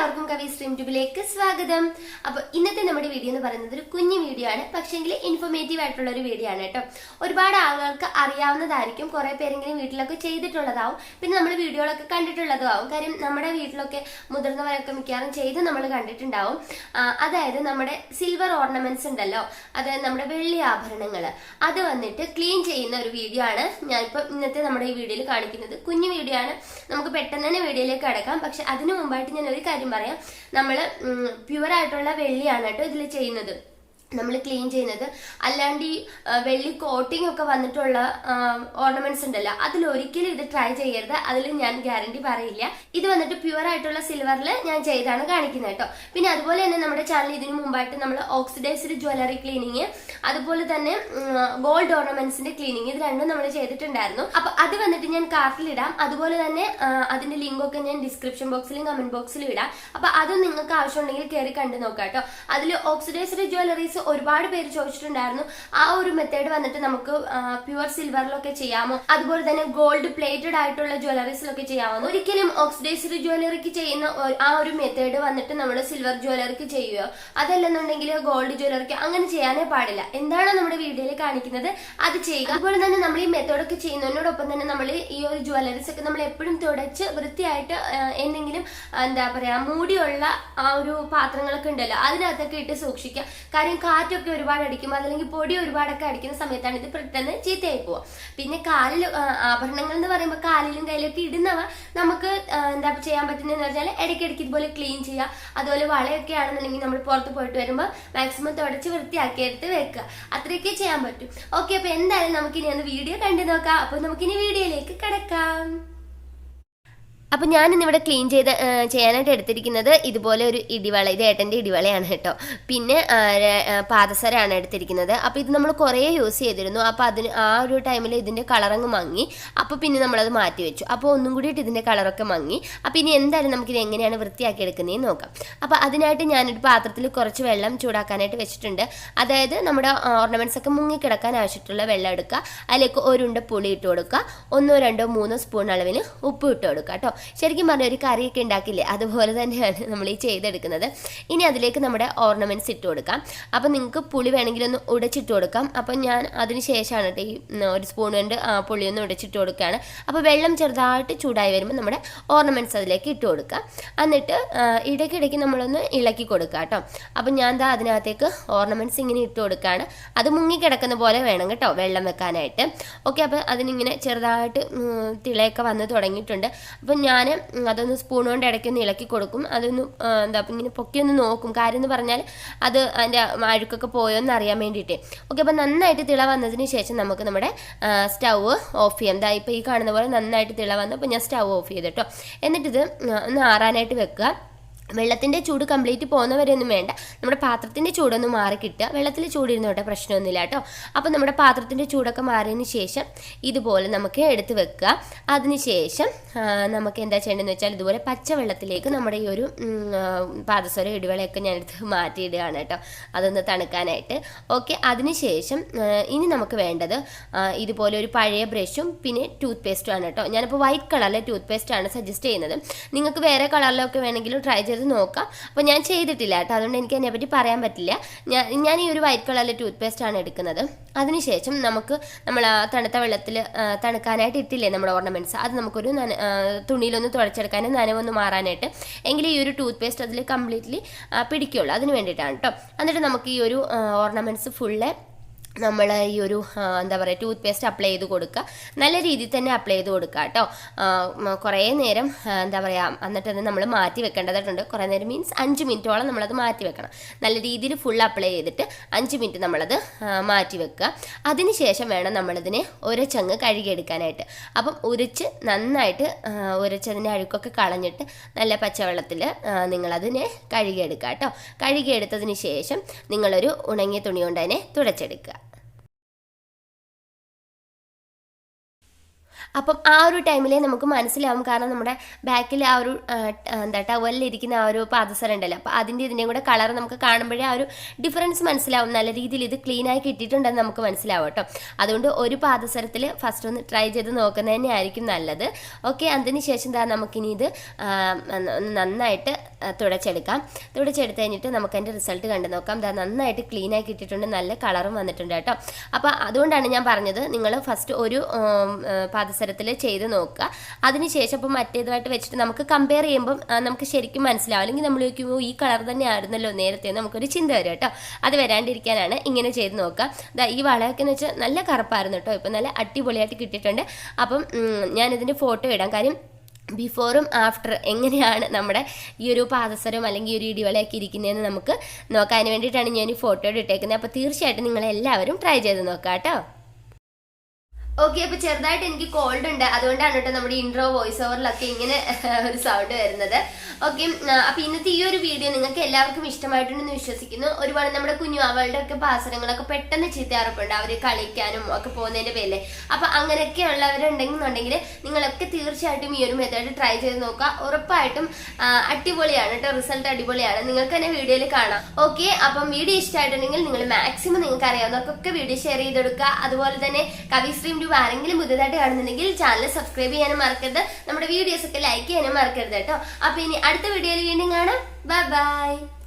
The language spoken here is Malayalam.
എല്ലാവർക്കും കവി സ്ട്രീം ട്യൂബിലേക്ക് സ്വാഗതം. അപ്പോൾ ഇന്നത്തെ നമ്മുടെ വീഡിയോ എന്ന് പറയുന്നത് ഒരു കുഞ്ഞു വീഡിയോ ആണ്, പക്ഷേങ്കിൽ ഇൻഫോർമേറ്റീവ് ആയിട്ടുള്ള ഒരു വീഡിയോ ആണ് കേട്ടോ. ഒരുപാട് ആളുകൾക്ക് അറിയാവുന്നതായിരിക്കും, കുറെ പേരെങ്കിലും വീട്ടിലൊക്കെ ചെയ്തിട്ടുള്ളതാവും, പിന്നെ നമ്മൾ വീഡിയോകളൊക്കെ കണ്ടിട്ടുള്ളതും ആവും. കാര്യം നമ്മുടെ വീട്ടിലൊക്കെ മുതിർന്നവരൊക്കെ മിക്കവാറും ചെയ്ത് നമ്മൾ കണ്ടിട്ടുണ്ടാവും. അതായത് നമ്മുടെ സിൽവർ ഓർണമെന്റ്സ് ഉണ്ടല്ലോ, അതായത് നമ്മുടെ വെള്ളി ആഭരണങ്ങൾ, അത് വന്നിട്ട് ക്ലീൻ ചെയ്യുന്ന ഒരു വീഡിയോ ആണ് ഞാനിപ്പോൾ ഇന്നത്തെ നമ്മുടെ ഈ വീഡിയോയിൽ കാണിക്കുന്നത്. കുഞ്ഞു വീഡിയോ ആണ്, നമുക്ക് പെട്ടെന്ന് തന്നെ വീഡിയോയിലേക്ക് കടക്കാം. പക്ഷെ അതിനു മുമ്പായിട്ട് ഞാൻ ഒരു കാര്യം പറയാം. നമ്മൾ പ്യുവർ ആയിട്ടുള്ള വെള്ളിയാണ് കേട്ടോ ഇതിൽ ചെയ്യുന്നത്, നമ്മൾ ക്ലീൻ ചെയ്യുന്നത്. അല്ലാണ്ട് ഈ വെള്ളി കോട്ടിംഗ് ഒക്കെ വന്നിട്ടുള്ള ഓർണമെന്റ്സ് ഉണ്ടല്ലോ, അതിലൊരിക്കലും ഇത് ട്രൈ ചെയ്യരുത്, അതിൽ ഞാൻ ഗ്യാരണ്ടി പറയില്ല. ഇത് വന്നിട്ട് പ്യുവർ ആയിട്ടുള്ള സിൽവറിൽ ഞാൻ ചെയ്താണ് കാണിക്കുന്നത് കേട്ടോ. പിന്നെ അതുപോലെ തന്നെ നമ്മുടെ ചാനൽ ഇതിനു മുമ്പായിട്ട് നമ്മൾ ഓക്സിഡൈസ്ഡ് ജ്വല്ലറി ക്ലീനിങ്, അതുപോലെ തന്നെ ഗോൾഡ് ഓർണമെന്റ്സിന്റെ ക്ലീനിങ്, ഇത് രണ്ടും നമ്മൾ ചെയ്തിട്ടുണ്ടായിരുന്നു. അപ്പൊ അത് വന്നിട്ട് ഞാൻ കാർട്ടിലിടാം. അതുപോലെ തന്നെ അതിന്റെ ലിങ്ക് ഒക്കെ ഞാൻ ഡിസ്ക്രിപ്ഷൻ ബോക്സിലും കമന്റ് ബോക്സിലും ഇടാം. അപ്പൊ അതും നിങ്ങൾക്ക് ആവശ്യമുണ്ടെങ്കിൽ കയറി കണ്ടു നോക്കാം കേട്ടോ. അതിൽ ഓക്സിഡൈസ്ഡ് ജ്വല്ലറീസ് ഒരുപാട് പേര് ചോദിച്ചിട്ടുണ്ടായിരുന്നു, ആ ഒരു മെത്തേഡ് വന്നിട്ട് നമുക്ക് പ്യുവർ സിൽവറിലൊക്കെ ചെയ്യാമോ, അതുപോലെ തന്നെ ഗോൾഡ് പ്ലേറ്റഡ് ആയിട്ടുള്ള ജ്വല്ലറീസിലൊക്കെ ചെയ്യാമോ. ഒരിക്കലും ഓക്സിഡൈസ്ഡ് ജ്വല്ലറിക്ക് ചെയ്യുന്ന ആ ഒരു മെത്തേഡ് വന്നിട്ട് നമ്മൾ സിൽവർ ജ്വല്ലറിക്ക് ചെയ്യുകയോ അതല്ലെന്നുണ്ടെങ്കിൽ ഗോൾഡ് ജ്വല്ലറിക്ക് അങ്ങനെ ചെയ്യാനേ പാടില്ല. എന്താണോ നമ്മുടെ വീഡിയോയിൽ കാണിക്കുന്നത് അത് ചെയ്യുക. അതുപോലെ തന്നെ നമ്മൾ ഈ മെത്തേഡൊക്കെ ചെയ്യുന്നതിനോടൊപ്പം തന്നെ നമ്മൾ ഈ ഒരു ജ്വല്ലറീസ് ഒക്കെ നമ്മൾ എപ്പോഴും തുടച്ച് വൃത്തിയായിട്ട് എന്തെങ്കിലും എന്താ പറയാ മൂടിയുള്ള ആ ഒരു പാത്രങ്ങളൊക്കെ ഉണ്ടല്ലോ അതിനകത്തൊക്കെ ഇട്ട് സൂക്ഷിക്കുക. കാര്യം കാറ്റൊക്കെ ഒരുപാട് അടിക്കും, അതല്ലെങ്കിൽ പൊടി ഒരുപാടൊക്കെ അടിക്കുന്ന സമയത്താണ് ഇത് പെട്ടെന്ന് ചീത്തയായി പോവുക. പിന്നെ കാലിൽ ആഭരണങ്ങൾ എന്ന് പറയുമ്പോൾ കാലിലും കയ്യിലൊക്കെ ഇടുന്നവ നമുക്ക് എന്താ ചെയ്യാൻ പറ്റുന്നതെന്ന് പറഞ്ഞാൽ ഇടയ്ക്കിടയ്ക്ക് ഇതുപോലെ ക്ലീൻ ചെയ്യുക. അതുപോലെ വളയൊക്കെ ആണെന്നുണ്ടെങ്കിൽ നമ്മൾ പുറത്ത് പോയിട്ട് വരുമ്പോൾ മാക്സിമം തുടച്ച് വൃത്തിയാക്കി എടുത്ത് വെക്കുക. അത്രയൊക്കെ ചെയ്യാൻ പറ്റും. ഓക്കെ, അപ്പൊ എന്തായാലും നമുക്കിനി ഒന്ന് വീഡിയോ കണ്ടു നോക്കാം. അപ്പൊ നമുക്കിനി വീഡിയോയിലേക്ക് കിടക്കാം. അപ്പം ഞാനിന്നിവിടെ ക്ലീൻ ചെയ്യാനായിട്ട് എടുത്തിരിക്കുന്നത് ഇതുപോലെ ഒരു ഇടിവള, ഇത് ഏട്ടൻ്റെ ഇടിവളയാണ് കേട്ടോ. പിന്നെ പാദസരമാണ് എടുത്തിരിക്കുന്നത്. അപ്പോൾ ഇത് നമ്മൾ കുറേ യൂസ് ചെയ്തിരുന്നു. അപ്പോൾ അതിന് ആ ഒരു ടൈമിൽ ഇതിൻ്റെ കളറങ്ങ് മങ്ങി. അപ്പോൾ പിന്നെ നമ്മളത് മാറ്റി വെച്ചു. അപ്പോൾ ഒന്നും കൂടിയിട്ട് ഇതിൻ്റെ കളറൊക്കെ മങ്ങി. അപ്പോൾ ഇനി എന്തായാലും നമുക്കിത് എങ്ങനെയാണ് വൃത്തിയാക്കി എടുക്കുന്നതെന്ന് നോക്കാം. അപ്പോൾ അതിനായിട്ട് ഞാനൊരു പാത്രത്തിൽ കുറച്ച് വെള്ളം ചൂടാക്കാനായിട്ട് വെച്ചിട്ടുണ്ട്. അതായത് നമ്മുടെ ഓർണമെൻറ്റ്സ് ഒക്കെ മുങ്ങിക്കിടക്കാൻ ആവശ്യമായിട്ടുള്ള വെള്ളം എടുക്കുക. അതിലേക്ക് ഒരുണ്ട പുളി ഇട്ട് കൊടുക്കുക. 1, 2, 3 സ്പൂൺ അളവിന് ഉപ്പ് ഇട്ട് കൊടുക്കുക കേട്ടോ. ശരിക്കും പറഞ്ഞാൽ ഒരു കറിയൊക്കെ ഉണ്ടാക്കില്ലേ, അതുപോലെ തന്നെയാണ് നമ്മൾ ഈ ചെയ്തെടുക്കുന്നത്. ഇനി അതിലേക്ക് നമ്മുടെ ഓർണമെൻറ്റ്സ് ഇട്ട് കൊടുക്കാം. അപ്പം നിങ്ങൾക്ക് പുളി വേണമെങ്കിൽ ഒന്ന് ഉടച്ചിട്ട് കൊടുക്കാം. അപ്പം ഞാൻ അതിന് ശേഷമാണ് കേട്ടോ ഈ ഒരു സ്പൂൺ കൊണ്ട് പുളിയൊന്ന് ഉടച്ചിട്ട് കൊടുക്കുകയാണ്. അപ്പോൾ വെള്ളം ചെറുതായിട്ട് ചൂടായി വരുമ്പോൾ നമ്മുടെ ഓർണമെൻറ്റ്സ് അതിലേക്ക് ഇട്ട് കൊടുക്കുക. എന്നിട്ട് ഇടയ്ക്കിടയ്ക്ക് നമ്മളൊന്ന് ഇളക്കി കൊടുക്കുക കേട്ടോ. അപ്പം ഞാൻ ദാ അതിനകത്തേക്ക് ഓർണമെൻറ്റ്സ് ഇങ്ങനെ ഇട്ട് കൊടുക്കുകയാണ്. അത് മുങ്ങിക്കിടക്കുന്ന പോലെ വേണം കേട്ടോ വെള്ളം വെക്കാനായിട്ട്. ഓക്കെ, അപ്പോൾ അതിനിങ്ങനെ ചെറുതായിട്ട് തിളയൊക്കെ വന്ന് തുടങ്ങിയിട്ടുണ്ട്. അപ്പം ഞാൻ അതൊന്ന് സ്പൂൺ കൊണ്ട് ഇടയ്ക്കൊന്ന് ഇളക്കി കൊടുക്കും. അതൊന്ന് എന്താ ഇങ്ങനെ പൊക്കിയൊന്ന് നോക്കും. കാര്യം എന്ന് പറഞ്ഞാൽ അത് അതിൻ്റെ അഴുക്കൊക്കെ പോയോന്ന് അറിയാൻ വേണ്ടിയിട്ട്. ഓക്കെ, അപ്പം നന്നായിട്ട് തിള വന്നതിന് ശേഷം നമുക്ക് നമ്മുടെ സ്റ്റൗവ് ഓഫ് ചെയ്യാം. ദാ ഇപ്പോൾ ഈ കാണുന്ന പോലെ നന്നായിട്ട് തിള വന്നു. അപ്പോൾ ഞാൻ സ്റ്റൗ ഓഫ് ചെയ്തിട്ടോ. എന്നിട്ടിത് ഒന്ന് ആറാനായിട്ട് വെക്കുക. വെള്ളത്തിൻ്റെ ചൂട് കംപ്ലീറ്റ് പോകുന്നവരെയൊന്നും വേണ്ട, നമ്മുടെ പാത്രത്തിൻ്റെ ചൂടൊന്ന് മാറി കിട്ടുക. വെള്ളത്തിൽ ചൂടിരുന്നോട്ടെ, പ്രശ്നമൊന്നുമില്ല കേട്ടോ. അപ്പോൾ നമ്മുടെ പാത്രത്തിൻ്റെ ചൂടൊക്കെ മാറിയതിന് ശേഷം ഇതുപോലെ നമുക്ക് എടുത്ത് വെക്കുക. അതിന് ശേഷം നമുക്ക് എന്താ ചെയ്യേണ്ടതെന്ന് വെച്ചാൽ ഇതുപോലെ പച്ചവെള്ളത്തിലേക്ക് നമ്മുടെ ഈ ഒരു പാദസരം ഇടിവെളയൊക്കെ ഞാൻ എടുത്ത് മാറ്റിയിടുകയാണ് കേട്ടോ, അതൊന്ന് തണുക്കാനായിട്ട്. ഓക്കെ, അതിന് ശേഷം ഇനി നമുക്ക് വേണ്ടത് ഇതുപോലെ ഒരു പഴയ ബ്രഷും പിന്നെ ടൂത്ത് പേസ്റ്റും ആണ് കേട്ടോ. ഞാനിപ്പോൾ വൈറ്റ് കളറിലെ ടൂത്ത് പേസ്റ്റാണ് സജസ്റ്റ് ചെയ്യുന്നത്. നിങ്ങൾക്ക് വേറെ കളറിലൊക്കെ വേണമെങ്കിലും ട്രൈ ചെയ്ത് നോക്കാം. അപ്പോൾ ഞാൻ ചെയ്തിട്ടില്ല കേട്ടോ, അതുകൊണ്ട് എനിക്ക് അതിനെപ്പറ്റി പറയാൻ പറ്റില്ല. ഞാൻ ഈ ഒരു വൈറ്റ് കളറിലെ ടൂത്ത് പേസ്റ്റാണ് എടുക്കുന്നത്. അതിനുശേഷം നമ്മൾ തണുത്ത വെള്ളത്തിൽ തണുക്കാനായിട്ട് ഇട്ടില്ലേ നമ്മുടെ ഓർണമെൻറ്റ്സ്, അത് നമുക്കൊരു തുണിയിലൊന്ന് തുടച്ചെടുക്കാനും നനവൊന്ന് മാറാനായിട്ട്, എങ്കിലും ഈ ഒരു ടൂത്ത് പേസ്റ്റ് അതിൽ കംപ്ലീറ്റ്ലി പിടിക്കുള്ളൂ. അതിന് വേണ്ടിയിട്ടാണ് കേട്ടോ. എന്നിട്ട് നമുക്ക് ഈ ഒരു ഓർണമെൻറ്റ്സ് ഫുള്ള് നമ്മൾ ഈ ഒരു എന്താ പറയുക ടൂത്ത് പേസ്റ്റ് അപ്ലൈ ചെയ്ത് കൊടുക്കുക. നല്ല രീതിയിൽ തന്നെ അപ്ലൈ ചെയ്ത് കൊടുക്കുക കേട്ടോ. കുറേ നേരം എന്താ പറയുക എന്നിട്ട് നമ്മൾ മാറ്റി വെക്കേണ്ടതായിട്ടുണ്ട്. കുറേ നേരം മീൻസ് 5 മിനിറ്റോളം നമ്മളത് മാറ്റി വെക്കണം. നല്ല രീതിയിൽ ഫുൾ അപ്ലൈ ചെയ്തിട്ട് 5 മിനിറ്റ് നമ്മളത് മാറ്റി വെക്കുക. അതിന് ശേഷം വേണം നമ്മളിതിനെ ഉരച്ചങ്ങ് കഴുകിയെടുക്കാനായിട്ട്. അപ്പം ഉരച്ച് നന്നായിട്ട് ഉരച്ചതിൻ്റെ അഴുക്കൊക്കെ കളഞ്ഞിട്ട് നല്ല പച്ചവെള്ളത്തിൽ നിങ്ങളതിനെ കഴുകിയെടുക്കുക കേട്ടോ. കഴുകിയെടുത്തതിന് ശേഷം നിങ്ങളൊരു ഉണങ്ങിയ തുണി കൊണ്ട് അതിനെ തുടച്ചെടുക്കുക. അപ്പം ആ ഒരു ടൈമിലേ നമുക്ക് മനസ്സിലാവും, കാരണം നമ്മുടെ ബാക്കിൽ ആ ഒരു ടവലിലിരിക്കുന്ന ആ ഒരു പാദസരം ഉണ്ടല്ലോ, അപ്പോൾ ഇതിൻ്റെയും കൂടെ കളർ നമുക്ക് കാണുമ്പോഴേ ആ ഒരു ഡിഫറൻസ് മനസ്സിലാവും. നല്ല രീതിയിൽ ഇത് ക്ലീനായി കിട്ടിയിട്ടുണ്ടെന്ന് നമുക്ക് മനസ്സിലാവും കേട്ടോ. അതുകൊണ്ട് ഒരു പാദസരത്തിൽ ഫസ്റ്റ് ഒന്ന് ട്രൈ ചെയ്ത് നോക്കുന്നത് തന്നെ ആയിരിക്കും നല്ലത്. ഓക്കെ, അതിന് ശേഷം നമുക്കിനി ഇത് നന്നായിട്ട് തുടച്ചെടുത്ത് കഴിഞ്ഞിട്ട് നമുക്ക് അതിൻ്റെ റിസൾട്ട് കണ്ടു നോക്കാം. നന്നായിട്ട് ക്ലീനായി കിട്ടിയിട്ടുണ്ട്, നല്ല കളറും വന്നിട്ടുണ്ട് കേട്ടോ. അപ്പോൾ അതുകൊണ്ടാണ് ഞാൻ പറഞ്ഞത് നിങ്ങൾ ഫസ്റ്റ് ഒരു പാദസരത്തിൽ ചെയ്ത് നോക്കുക. അതിനുശേഷം ഇപ്പോൾ മറ്റേതുമായിട്ട് വെച്ചിട്ട് നമുക്ക് കമ്പയർ ചെയ്യുമ്പം നമുക്ക് ശരിക്കും മനസ്സിലാവും. അല്ലെങ്കിൽ നമ്മൾ ചോദിക്കുമ്പോൾ ഈ കളർ തന്നെ ആയിരുന്നല്ലോ നേരത്തെ നമുക്കൊരു ചിന്ത വരും കേട്ടോ. അത് വരാണ്ടിരിക്കാനാണ് ഇങ്ങനെ ചെയ്ത് നോക്കുക. ഈ വളയൊക്കെ എന്ന് വെച്ചാൽ നല്ല കറുപ്പായിരുന്നു കേട്ടോ, ഇപ്പം നല്ല അടിപൊളിയായിട്ട് കിട്ടിയിട്ടുണ്ട്. അപ്പം ഞാനിതിൻ്റെ ഫോട്ടോ ഇടാം, കാര്യം ബിഫോറും ആഫ്റ്റർ എങ്ങനെയാണ് നമ്മുടെ ഈ ഒരു പാദസരം അല്ലെങ്കിൽ ഈ ഒരു ഇടിവളയൊക്കെ ഇരിക്കുന്നതെന്ന് നമുക്ക് നോക്കാം. അതിന് വേണ്ടിയിട്ടാണ് ഞാൻ ഈ ഫോട്ടോ ഇട്ടേക്കുന്നത്. അപ്പോൾ തീർച്ചയായിട്ടും നിങ്ങളെല്ലാവരും ട്രൈ ചെയ്ത് നോക്കാം കേട്ടോ. ഓക്കെ, അപ്പൊ ചെറുതായിട്ട് എനിക്ക് കോൾഡ് ഉണ്ട്, അതുകൊണ്ടാണ് കേട്ടോ നമ്മുടെ ഇൻട്രോ വോയിസ് ഓവറിലൊക്കെ ഇങ്ങനെ ഒരു സൗണ്ട് വരുന്നത്. ഓക്കെ, അപ്പൊ ഇന്നത്തെ ഈ ഒരു വീഡിയോ നിങ്ങൾക്ക് എല്ലാവർക്കും ഇഷ്ടമായിട്ടുണ്ടെന്ന് വിശ്വസിക്കുന്നു. ഒരുപാട് നമ്മുടെ കുഞ്ഞുവാവളുടെ ഒക്കെ പാസരങ്ങളൊക്കെ പെട്ടെന്ന് ചീത്തയാറുണ്ട്, അവര് കളിക്കാനും ഒക്കെ പോകുന്നതിന്റെ പേരില്. അപ്പൊ അങ്ങനെയൊക്കെ ഉള്ളവരുണ്ടെന്നുണ്ടെങ്കിൽ നിങ്ങളൊക്കെ തീർച്ചയായിട്ടും ഈ ഒരു മെത്തേഡ് ട്രൈ ചെയ്ത് നോക്കുക. ഉറപ്പായിട്ടും അടിപൊളിയാണ് കേട്ടോ, റിസൾട്ട് അടിപൊളിയാണ്, നിങ്ങൾക്ക് തന്നെ വീഡിയോയിൽ കാണാം. ഓക്കെ, അപ്പം വീഡിയോ ഇഷ്ടമായിട്ടുണ്ടെങ്കിൽ നിങ്ങൾ മാക്സിമം നിങ്ങൾക്ക് അറിയാവുന്നവർക്കൊക്കെ വീഡിയോ ഷെയർ ചെയ്തെടുക്കുക. അതുപോലെ തന്നെ കവിശ്രീം ആരെങ്കിലും പുതുതായിട്ട് കാണുന്നുണ്ടെങ്കിൽ ചാനൽ സബ്സ്ക്രൈബ് ചെയ്യാനും മറക്കരുത്, നമ്മുടെ വീഡിയോസ് ഒക്കെ ലൈക്ക് ചെയ്യാനും മറക്കരുത് കേട്ടോ. അപ്പൊ ഇനി അടുത്ത വീഡിയോയിൽ വീണ്ടും കാണാം. Bye bye.